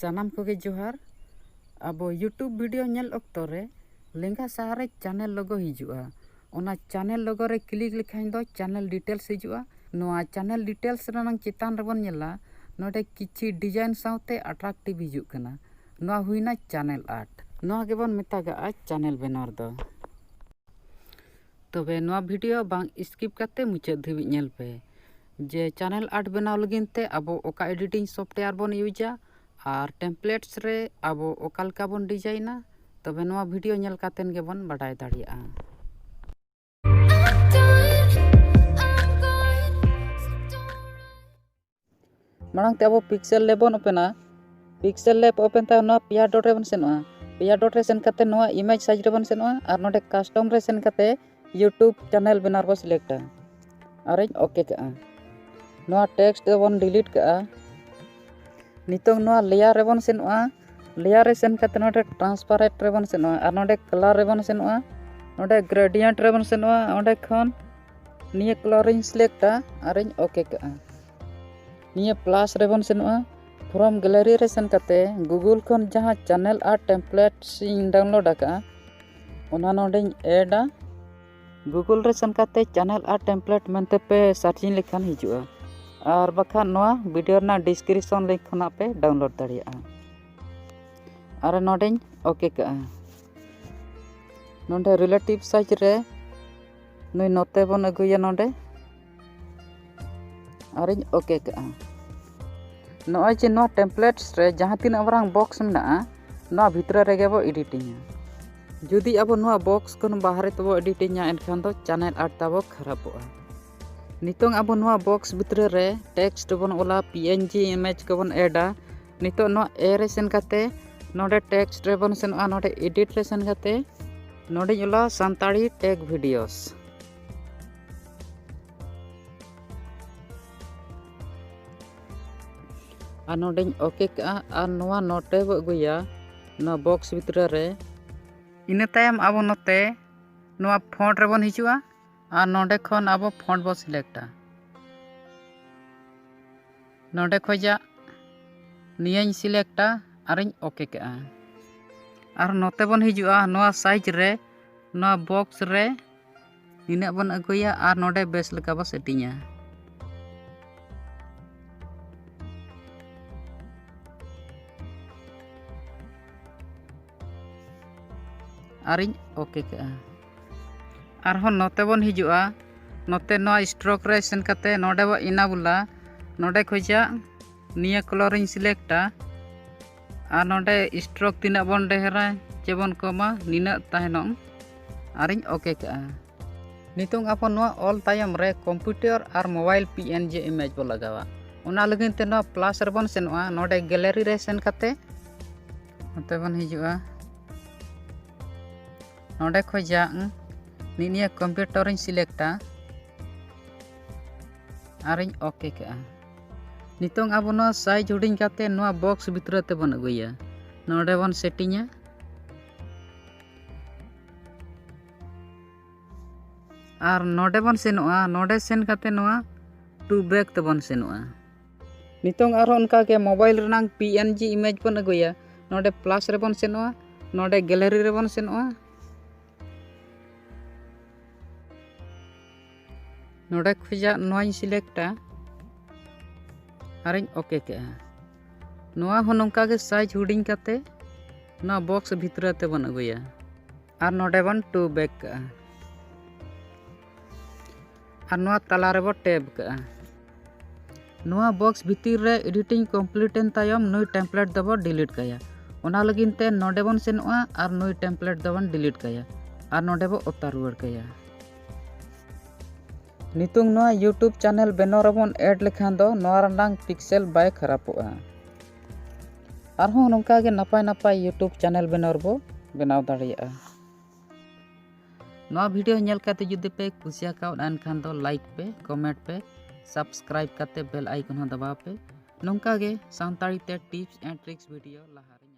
सानाम कोगे जोहार अब YouTube video nail ऑक्तो रे लेंगा सहारे चैनल लोगो हिजुआ ओना चैनल लोगो रे क्लिक लिखाइन दो चैनल डिटेल्स हिजुआ नोआ चैनल डिटेल्स रनंग चितान रबन नेला नोडे किछि डिजाइन साउते अट्रैक्टिव हिजुक कना नोआ हुइना चैनल आर्ट नोआ गेबन मेतागा चैनल बेनर दो तबे नोआ वीडियो बांग स्किप करते मुचाद धाबि नेल पे जे चैनल आर्ट बनाव लगिनते अब ओका एडिटिंग सॉफ्टवेयर बन यूजा और टेम्पलेट्स रे अब ओकालका बन डिजाइना तबे नोआ वीडियो नेल कातेन गेबन बाडाय दाड़िया मांग ते अब पिक्सेल लैब बन ओपना पिक्सेल लैब ओपन ता नोआ पिया डॉट रे बन सेनोआ पिया डॉट रे सेन काते नोआ इमेज साइज रे बन सेनोआ और नोडे कस्टम रे सेन काते यूट्यूब चैनल बनार बो सिलेक्ट और ओके का नोआ टेक्स्ट बन डिलीट का नितों नोआ लेयर रे बन सेनोआ लेयर रे सेन काते नोडे ट्रांसपेरेंट रे बन सेनोआ और नोडे कलर रे बन सेनोआ नोडे ग्रेडियंट रे बन सेनोआ ओंडे खन निये कलर रे सिलेक्ट और ओके का निये प्लस रे बन सेनोआ फ्रॉम गैलरी रे सेन काते गूगल खन जहां चैनल आर्ट टेम्पलेट्स इन डाउनलोड का ओना नोडे ऐड गूगल रे सेन काते चैनल आर्ट टेम्पलेट मनते पे सर्चिंग लेखान हिजुआ और बखा नोआ वीडियो ना डिस्क्रिप्शन लिंक खना पे डाउनलोड दाड़िया और नोडे ओके का नोडे रिलेटिव साइज रे नुई नोते बन अगुया नोडे और ओके का नोय जे नोआ टेम्पलेट्स रे जहां तीन अबरांग बॉक्स मेना नोआ भितर रे गेबो एडिटिंग जुदी अब नोआ बॉक्स कोन बाहर तबो एडिटिंग एनखान दो चैनल आर्ट तबो खराबोआ नितों अब नोआ बॉक्स भितर रे टेक्स्ट बन ओला पीएनजी इमेज को बन एडा नितों नोआ ए रे सेन काते नोडे टेक्स्ट रे बन सेनोआ नोडे एडिट रे सेन काते नोडे ओला सांताड़ी टेक वीडियोस और नोडे ओके का और नोआ नोटे बो अगुया नोआ बॉक्स भितर रे इना तायम अब नोते नोआ फॉन्ट रे बन हिजुआ और नोडे खन अब फॉन्ट बो सिलेक्टा नोडे खोजा नियन सिलेक्टा और ओके का और नोते बन हिजुआ नोआ साइज रे नोआ बॉक्स रे इना बन अगुया और नोडे बेस लका बो सेटिंगा और ओके का और हो नोते बन हिजुआ नोते नोआ स्ट्रोक रे सेन काते नोडे बो इना बुला नोडे खोजा निया कलर इन सिलेक्टा और नोडे स्ट्रोक तिना बन डेहरा चेबन कमा निना ताहेनों और ओके का नितों अपन नोआ ऑल तायम रे कंप्यूटर और मोबाइल पीएनजी इमेज बो लगावा ओना लगिन ते नोआ प्लस रे बन सेनोआ नोडे गैलरी रे सेन काते नोते बन हिजुआ नोडे खोजा निनिया कंप्यूटर इन सिलेक्टा और ओके का नितों अब नोआ साइज हुडिंग काते नोआ बॉक्स भितर ते बन अगुया नोडे बन सेटिंगा और नोडे बन सेनोआ नोडे सेन काते नोआ टू बैक ते बन सेनोआ नितों आरो उनका के मोबाइल रनांग पीएनजी इमेज बन अगुया नोडे प्लस रे बन सेनोआ नोडे गैलरी रे बन सेनोआ नोडे खोजा नोआ सिलेक्टा और ओके के नोआ हो नोंका के साइज हुडिंग काते नोआ बॉक्स भितर ते बन अगुया और नोडे बन टू बैक का और नोआ तला रे बो टैब का नोआ बॉक्स भितर रे एडिटिंग कंप्लीट एन तायम नोई टेम्पलेट दबो डिलीट काया ओना लगिन ते नोडे बन सेनोआ और नोई टेम्पलेट दबन डिलीट काया और नोडे बो ओता रुवाड़ काया नितुंग नोआ यूट्यूब चैनल बेनर बन ऐड लेखान दो नोआ रंडांग पिक्सेल बाय खराबोआ आरहों नोंका के नपाय नपाय यूट्यूब चैनल बेनर बो बनाव दाड़िया नोआ वीडियो नेल काते जुदि पे कुसिया का एनखान दो लाइक पे कमेंट पे सब्सक्राइब काते बेल आइकन हो दबाव पे नोंका के सांताड़ी ते टिप्स एंड ट्रिक्स वीडियो लहारी